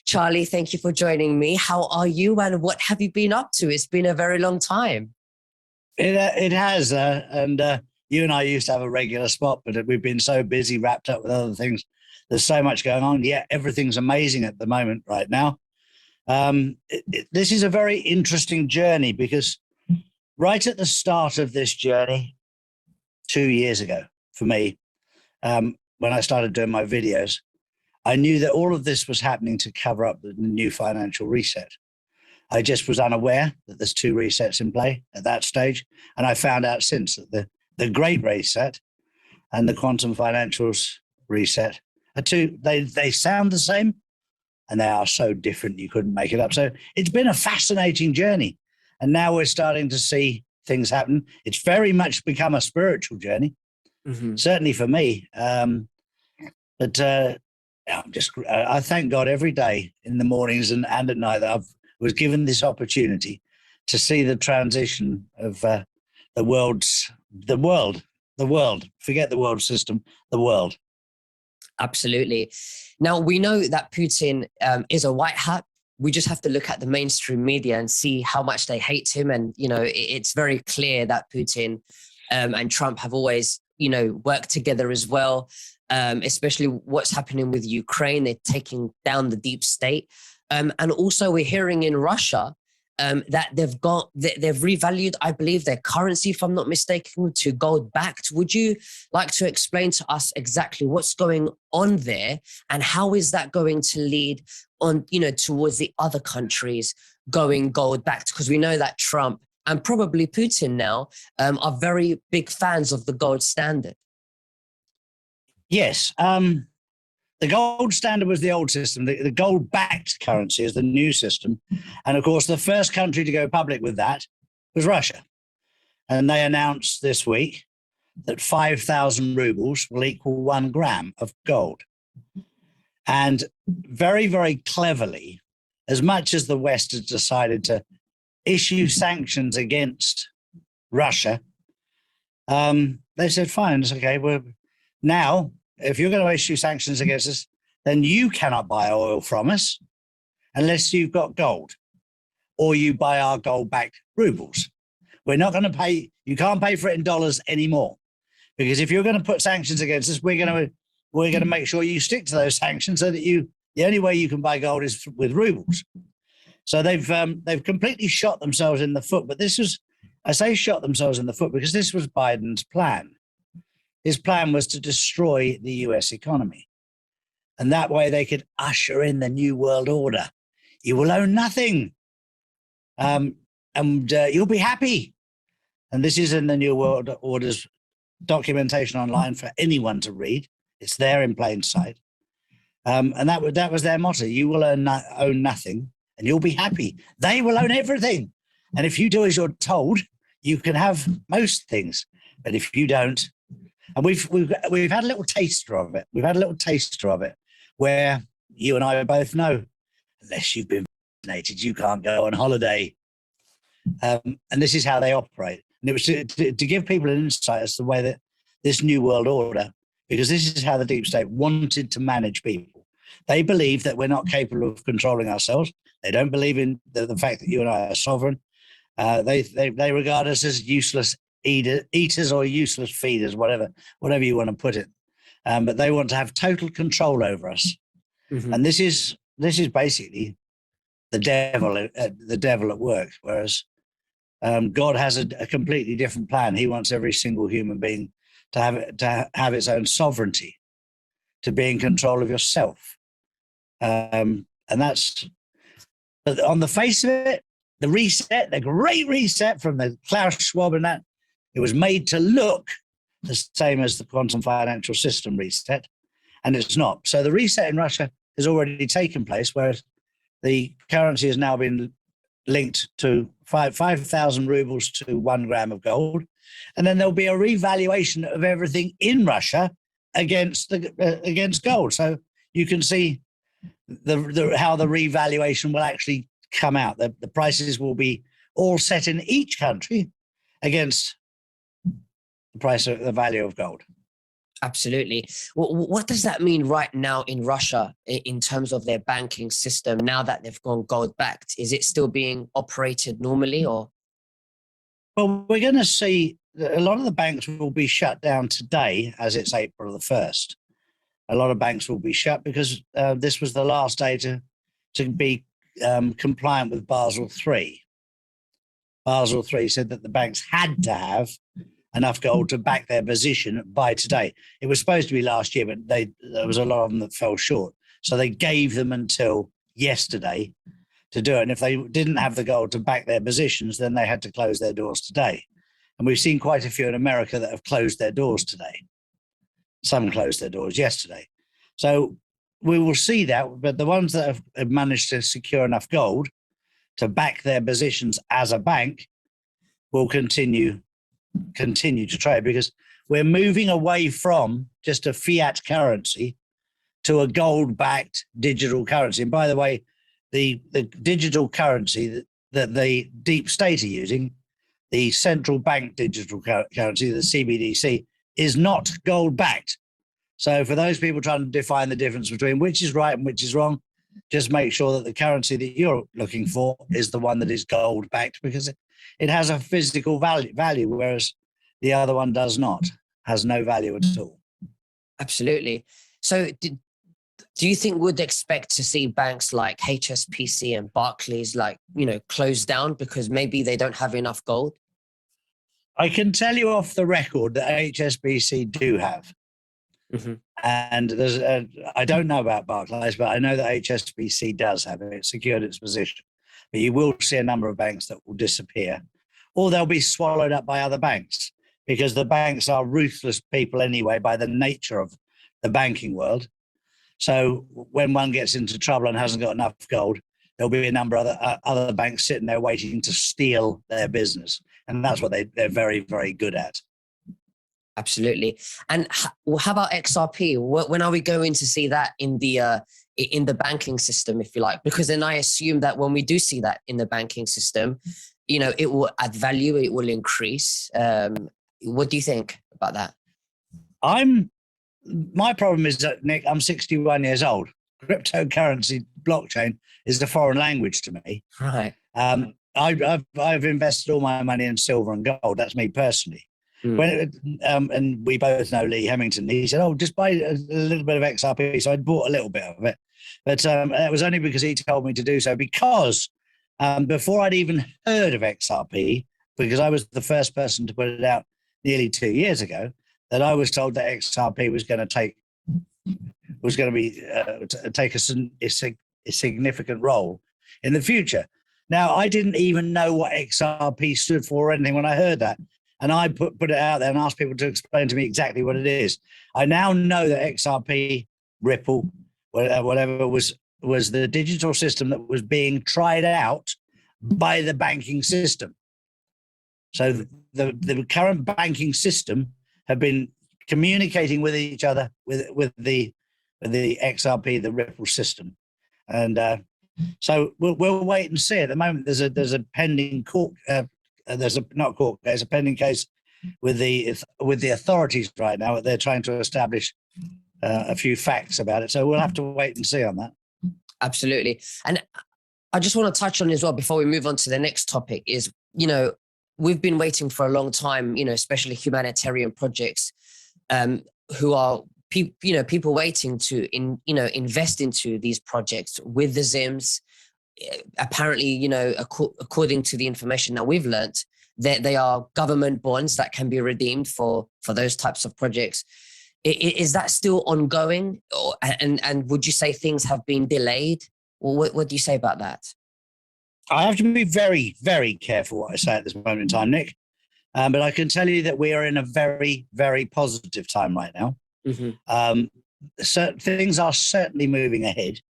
Charlie, thank you for joining me. How are you and what have you been up to? It's been a very long time. It has, and you and I used to have a regular spot, but we've been so busy, wrapped up with other things. There's so much going on. Yeah, everything's amazing at the moment right now. This is a very interesting journey because right at the start of this journey, 2 years ago for me, when I started doing my videos, I knew that all of this was happening to cover up the new financial reset. I just was unaware that there's two resets in play at that stage. And I found out since that the Great Reset and the Quantum Financials Reset are two, they sound the same and they are so different you couldn't make it up. So it's been a fascinating journey. And now we're starting to see things happen. It's very much become a spiritual journey, certainly for me. I thank God every day in the mornings and at night that I was given this opportunity to see the transition of the world. Forget the world system, the world. Absolutely. Now, we know that Putin is a white hat. We just have to look at the mainstream media and see how much they hate him. And, it's very clear that Putin and Trump have always, worked together as well, especially what's happening with Ukraine. They're taking down the deep state. And also we're hearing in Russia that they've revalued, I believe, their currency, if I'm not mistaken, to gold backed. Would you like to explain to us exactly what's going on there and how is that going to lead on, towards the other countries going gold backed? Because we know that Trump and probably Putin now are very big fans of the gold standard. Yes. The gold standard was the old system. The gold-backed currency is the new system. And of course, the first country to go public with that was Russia. And they announced this week that 5,000 rubles will equal 1 gram of gold. And very, very cleverly, as much as the West has decided to issue sanctions against Russia, they said, fine, it's okay. Now, if you're going to issue sanctions against us, then you cannot buy oil from us unless you've got gold or you buy our gold-backed rubles. We're not going to pay, you can't pay for it in dollars anymore, because if you're going to put sanctions against us, we're going to make sure you stick to those sanctions so that the only way you can buy gold is with rubles. So they've completely shot themselves in the foot. But I say shot themselves in the foot because this was Biden's plan. His plan was to destroy the US economy. And that way they could usher in the new world order. You will own nothing. And you'll be happy. And this is in the new world order's documentation online for anyone to read. It's there in plain sight. And that was their motto. You will own nothing and you'll be happy. They will own everything. And if you do as you're told, you can have most things. But if you don't, and we've had a little taster of it. We've had a little taster of it where you and I both know, unless you've been vaccinated, you can't go on holiday. And this is how they operate. And it was to give people an insight as to the way that this new world order, because this is how the deep state wanted to manage people. They believe that we're not capable of controlling ourselves. They don't believe in the fact that you and I are sovereign. They regard us as useless eaters or useless feeders, whatever you want to put it. But they want to have total control over us. And this is basically the devil at work. Whereas God has a completely different plan. He wants every single human being to have its own sovereignty, to be in control of yourself. And that's, on the face of it, the great reset from the Klaus Schwab and that, it was made to look the same as the quantum financial system reset, and it's not. So the reset in Russia has already taken place, whereas the currency has now been linked to 5,000 rubles to 1 gram of gold. And then there'll be a revaluation of everything in Russia against gold. So you can see how the revaluation will actually come out. The prices will be all set in each country against the price of the value of gold. Absolutely. What does that mean right now in Russia in terms of their banking system now that they've gone gold backed? Is it still being operated normally or? Well, we're going to see that a lot of the banks will be shut down today, as it's April the 1st. A lot of banks will be shut because this was the last day to be compliant with Basel III. Basel III said that the banks had to have enough gold to back their position by today. It was supposed to be last year, but there was a lot of them that fell short. So they gave them until yesterday to do it. And if they didn't have the gold to back their positions, then they had to close their doors today. And we've seen quite a few in America that have closed their doors today. Some closed their doors yesterday. So we will see that, but the ones that have managed to secure enough gold to back their positions as a bank will continue to trade, because we're moving away from just a fiat currency to a gold-backed digital currency. And by the way, the digital currency that the deep state are using, the central bank digital currency, the CBDC, is not gold-backed. So for those people trying to define the difference between which is right and which is wrong, just make sure that the currency that you're looking for is the one that is gold-backed, because it has a physical value, whereas the other one does not, has no value at all. Absolutely. So do you think we'd expect to see banks like HSBC and Barclays, close down because maybe they don't have enough gold? I can tell you off the record that HSBC do have. Mm-hmm. And I don't know about Barclays, but I know that HSBC does have it. It's secured its position. But you will see a number of banks that will disappear, or they'll be swallowed up by other banks, because the banks are ruthless people anyway by the nature of the banking world. So when one gets into trouble and hasn't got enough gold, there'll be a number of other banks sitting there waiting to steal their business. And that's what they're very, very good at. Absolutely. And how about XRP? When are we going to see that in the banking system, if you like? Because then I assume that when we do see that in the banking system, it will add value, it will increase. What do you think about that? My problem is that, Nick, I'm 61 years old. Cryptocurrency, blockchain is a foreign language to me. Right. I've invested all my money in silver and gold. That's me personally. And we both know Lee Hemington. He said, "Oh, just buy a little bit of XRP." So I bought a little bit of it, but it was only because he told me to do so. Because before I'd even heard of XRP, because I was the first person to put it out nearly 2 years ago, that I was told that XRP was going to take a significant role in the future. Now, I didn't even know what XRP stood for or anything when I heard that. And I put it out there and asked people to explain to me exactly what it is. I now know that XRP, Ripple, whatever, was the digital system that was being tried out by the banking system. So the current banking system have been communicating with each other with the XRP, the Ripple system. And so we'll wait and see. At the moment, there's a pending court. There's a pending case with the authorities right now. They're trying to establish a few facts about it. So we'll have to wait and see on that. Absolutely. And I just want to touch on as well before we move on to the next topic is, we've been waiting for a long time, especially humanitarian projects, who are people waiting to invest into these projects with the ZIMs. Apparently, according to the information that we've learned, that they are government bonds that can be redeemed for those types of projects. Is that still ongoing? And would you say things have been delayed? Or what do you say about that? I have to be very, very careful what I say at this moment in time, Nick. But I can tell you that we are in a very, very positive time right now. Mm-hmm. So things are certainly moving ahead.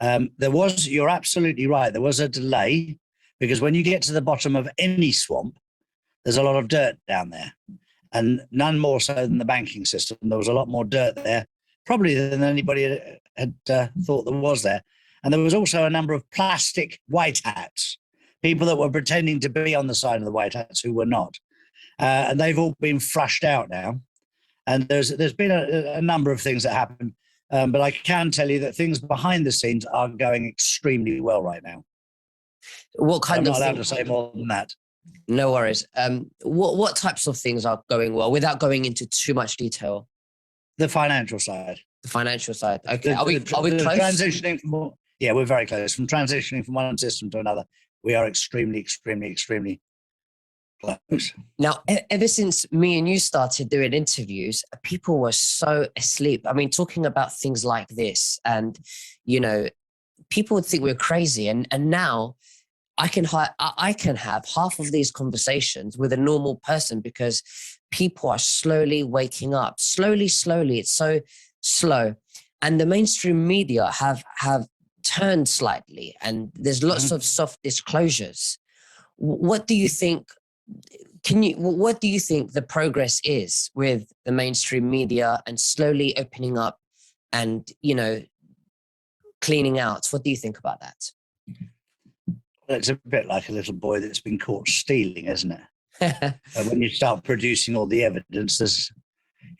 You're absolutely right. There was a delay because when you get to the bottom of any swamp, there's a lot of dirt down there, and none more so than the banking system. There was a lot more dirt there, probably than anybody had thought there was there. And there was also a number of plastic white hats, people that were pretending to be on the side of the white hats who were not. And they've all been flushed out now. And there's been a number of things that happen, but I can tell you that things behind the scenes are going extremely well right now. What kind I'm of not allowed things? to say more than that. No worries. What types of things are going well without going into too much detail? The financial side. The financial side. Okay. The, Are we the, close? transitioning from, yeah, we're very close. From transitioning from one system to another, we are extremely close. Now, ever since me and you started doing interviews, people were so asleep. I mean, talking about things like this, and people would think we're crazy. And now I can have half of these conversations with a normal person because people are slowly waking up. Slowly. It's so slow, and the mainstream media have turned slightly, and there's lots of soft disclosures. What do you think? What do you think the progress is with the mainstream media and slowly opening up and, cleaning out? What do you think about that? It's a bit like a little boy that's been caught stealing, isn't it? When you start producing all the evidence, there's,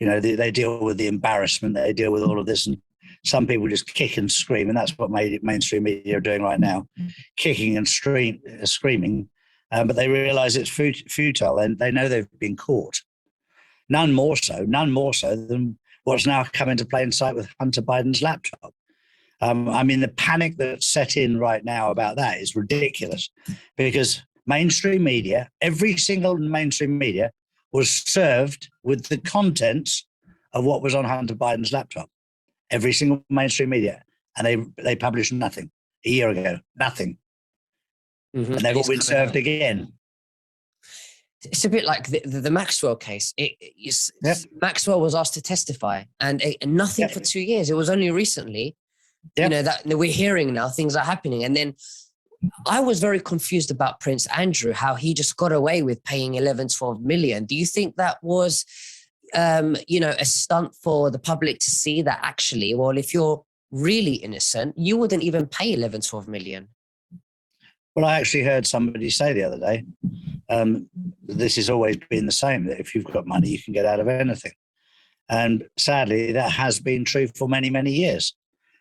they deal with the embarrassment, they deal with all of this, and some people just kick and scream, and that's what mainstream media are doing right now, kicking and screaming. But they realize it's futile, and they know they've been caught. None more so than what's now come into plain sight with Hunter Biden's laptop. I mean, the panic that's set in right now about that is ridiculous, because mainstream media, every single mainstream media, was served with the contents of what was on Hunter Biden's laptop. Every single mainstream media, and they published nothing a year ago, nothing. Mm-hmm. And they've all been served again. It's a bit like the Maxwell case. Maxwell was asked to testify, and nothing for 2 years. It was only recently, that we're hearing now things are happening. And then I was very confused about Prince Andrew, how he just got away with paying 11-12 million. Do you think that was, a stunt for the public to see that actually, well, if you're really innocent, you wouldn't even pay 11-12 million? Well, I actually heard somebody say the other day, this has always been the same, that if you've got money, you can get out of anything. And sadly, that has been true for many, many years.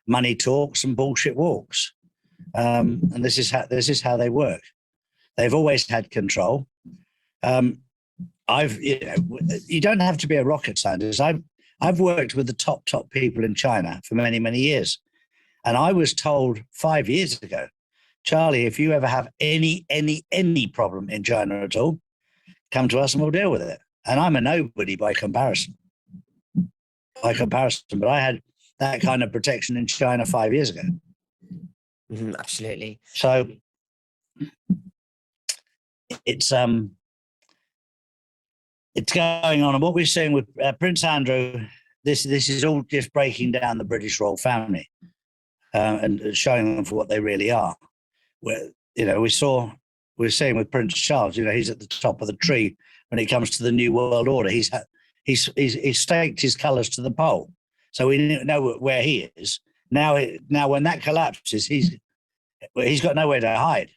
Money talks and bullshit walks. And this is how they work. They've always had control. You don't have to be a rocket scientist. I've worked with the top people in China for many, many years. And I was told 5 years ago, Charlie, if you ever have any problem in China at all, come to us and we'll deal with it. And I'm a nobody by comparison. But I had that kind of protection in China 5 years ago. Mm-hmm, absolutely. So it's going on. And what we're seeing with Prince Andrew, this is all just breaking down the British royal family and showing them for what they really are. Where, we're seeing with Prince Charles, he's at the top of the tree when it comes to the New World Order. He's staked his colours to the pole, so we know where he is now. When that collapses, he's got nowhere to hide.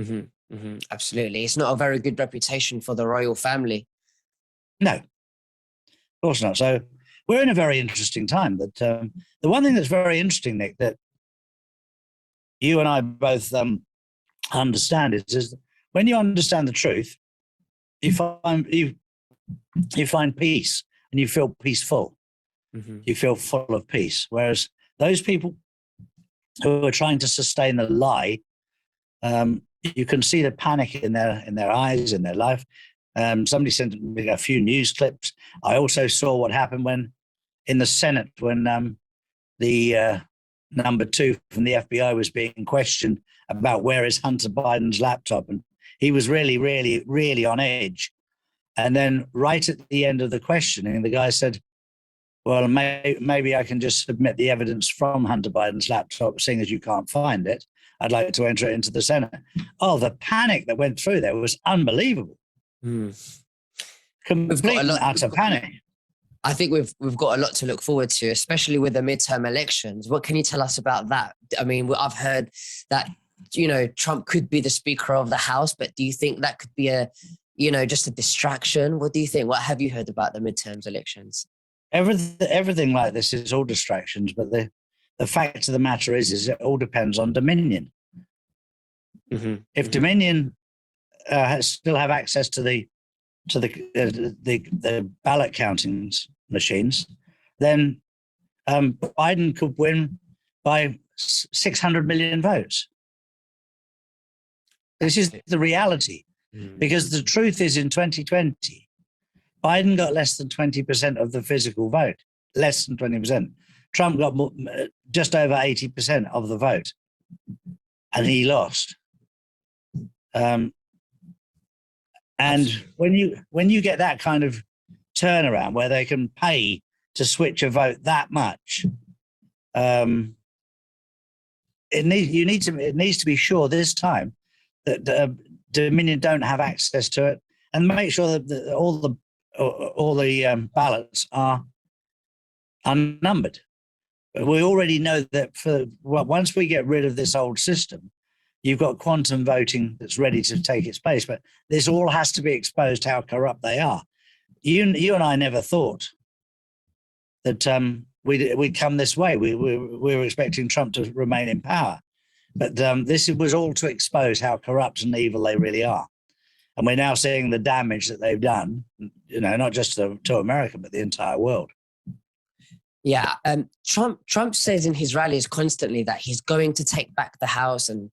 Mm-hmm, mm-hmm, absolutely, it's not a very good reputation for the royal family. No, of course not. So we're in a very interesting time. That the one thing that's very interesting, Nick, that you and I both understand is when you understand the truth, you find peace and you feel peaceful. Mm-hmm. You feel full of peace. Whereas those people who are trying to sustain the lie, you can see the panic in their eyes, in their life. Somebody sent me a few news clips. I also saw what happened when in the Senate when the number 2 from the FBI was being questioned about where is Hunter Biden's laptop. And he was really, really, really on edge. And then right at the end of the questioning, the guy said, well, maybe I can just submit the evidence from Hunter Biden's laptop, seeing as you can't find it. I'd like to enter it into the Senate. Oh, the panic that went through there was unbelievable. Complete and utter panic. I think we've got a lot to look forward to, especially with the midterm elections. What can you tell us about that? I mean, I've heard that, Trump could be the Speaker of the House, but do you think that could be a just a distraction? What do you think? What have you heard about the midterms elections? Everything like this is all distractions, but the fact of the matter is it all depends on Dominion. If Dominion still have access to the ballot counting machines, then Biden could win by 600 million votes. This is the reality, because the truth is, in 2020, Biden got less than 20% of the physical vote, less than 20%. Trump got just over 80% of the vote, and he lost. And when you get that kind of turnaround where they can pay to switch a vote that much, it needs to be sure this time that Dominion don't have access to it, and make sure that all the ballots are unnumbered. But we already know that once we get rid of this old system, you've got quantum voting that's ready to take its place. But this all has to be exposed how corrupt they are. You and I never thought that we'd come this way. We were expecting Trump to remain in power. But this was all to expose how corrupt and evil they really are. And we're now seeing the damage that they've done, not just to America, but the entire world. Yeah. Trump says in his rallies constantly that he's going to take back the House and,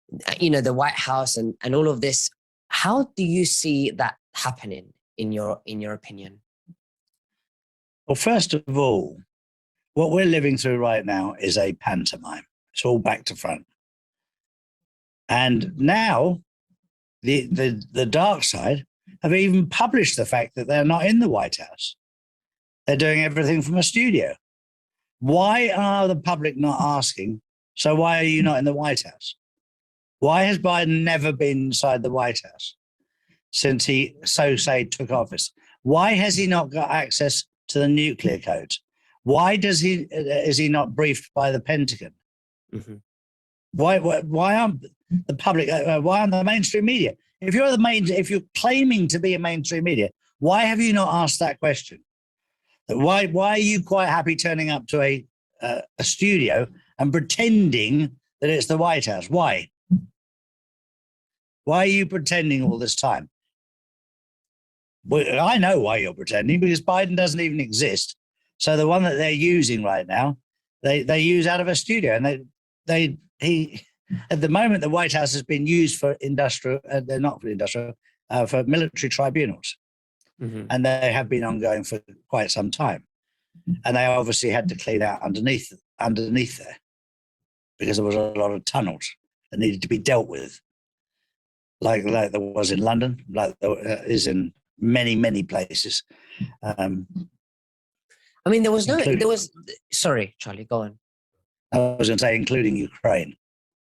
the White House and all of this. How do you see that happening in your opinion? Well, first of all, what we're living through right now is a pantomime. It's all back to front. And now the dark side have even published the fact that they're not in the White House. They're doing everything from a studio. Why are the public not asking, so why are you not in the White House? Why has Biden never been inside the White House since he, took office? Why has he not got access to the nuclear codes? Why is he not briefed by the Pentagon? Why aren't the public? Why aren't the mainstream media? If you're claiming to be a mainstream media, why have you not asked that question? Why are you quite happy turning up to a studio and pretending that it's the White House? Why? Why are you pretending all this time? Well, I know why you're pretending, because Biden doesn't even exist. So the one that they're using right now, they use out of a studio, and at the moment the White House has been used for industrial. They're not for industrial, for military tribunals, and they have been ongoing for quite some time. And they obviously had to clean out underneath there, because there was a lot of tunnels that needed to be dealt with, like there was in London, like there is in many places. Sorry, Charlie, go on. I was going to say, including Ukraine.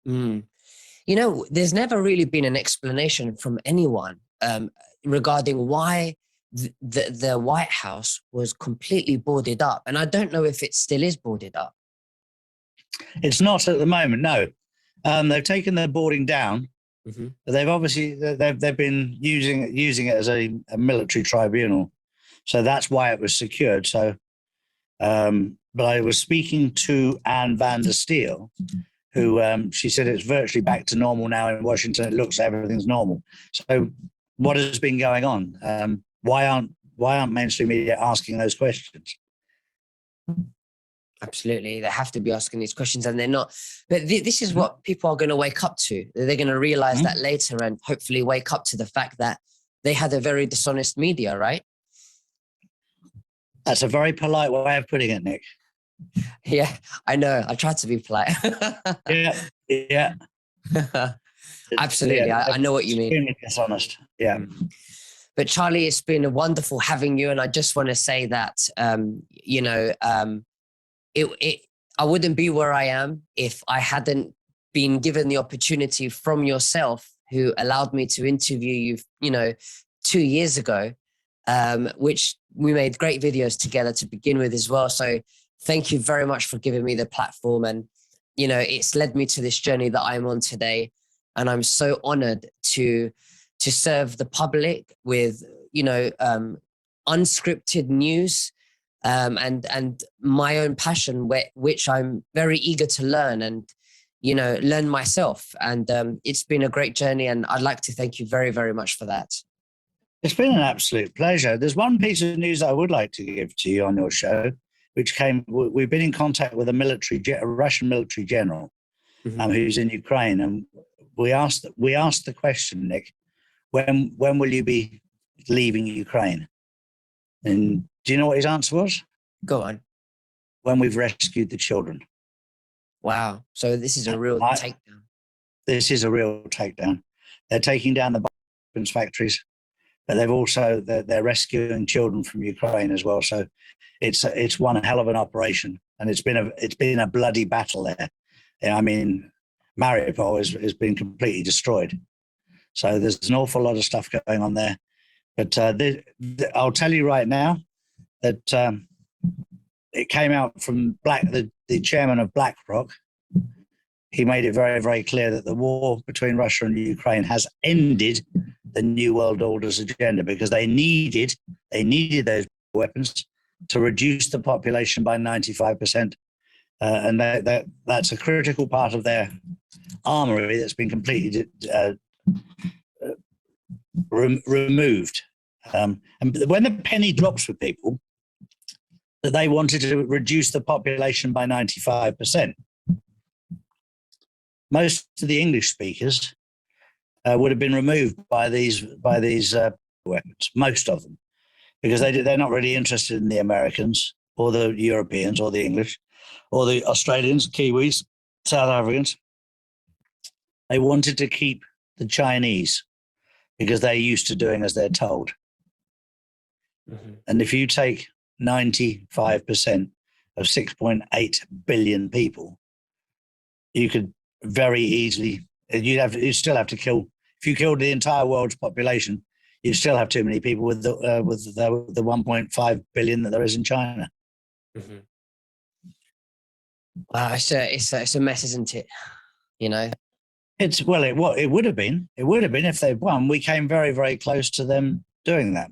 There's never really been an explanation from anyone regarding why the White House was completely boarded up. And I don't know if it still is boarded up. It's not at the moment, no. They've taken their boarding down. They've obviously they've been using it as a military tribunal, so that's why it was secured. So, but I was speaking to Anne van der Steel, who she said it's virtually back to normal now in Washington. It looks like everything's normal. So, what has been going on? Why aren't mainstream media asking those questions? Absolutely. They have to be asking these questions, and they're not. But this is what people are going to wake up to. They're going to realize that later, and hopefully wake up to the fact that they had a very dishonest media, right? That's a very polite way of putting it, Nick. Yeah, I know. I tried to be polite. Yeah. Absolutely. I know what you mean. Extremely dishonest. Yeah. But Charlie, it's been wonderful having you. And I just want to say that, I wouldn't be where I am if I hadn't been given the opportunity from yourself, who allowed me to interview you, 2 years ago, which we made great videos together to begin with as well. So thank you very much for giving me the platform. And, it's led me to this journey that I'm on today. And I'm so honored to to serve the public with, unscripted news, and my own passion, which I'm very eager to learn and, learn myself. And it's been a great journey, and I'd like to thank you very, very much for that. It's been an absolute pleasure. There's one piece of news I would like to give to you on your show, we've been in contact with a Russian military general, who's in Ukraine. And we asked the question, Nick, when will you be leaving Ukraine? And do you know what his answer was? Go on. When we've rescued the children. Wow. So this is a real takedown. This is a real takedown. They're taking down the weapons factories, but they're rescuing children from Ukraine as well. So it's one hell of an operation, and it's been a bloody battle there. I mean, Mariupol has been completely destroyed. So there's an awful lot of stuff going on there. But I'll tell you right now that it came out from the chairman of BlackRock. He made it very, very clear that the war between Russia and Ukraine has ended the New World Order's agenda, because they needed those weapons to reduce the population by 95%. And that's a critical part of their armory that's been completely removed. And when the penny drops for people that they wanted to reduce the population by 95%, most of the English speakers would have been removed by these weapons, most of them, because they're not really interested in the Americans or the Europeans or the English or the Australians, Kiwis, South Africans. They wanted to keep the Chinese because they're used to doing as they're told. And if you take 95% of 6.8 billion people, you could very easily, you still have to kill, if you killed the entire world's population, you still have too many people with the 1.5 billion that there is in China. Wow, it's a mess, isn't it? It would have been if they'd won. We came very, very close to them doing that.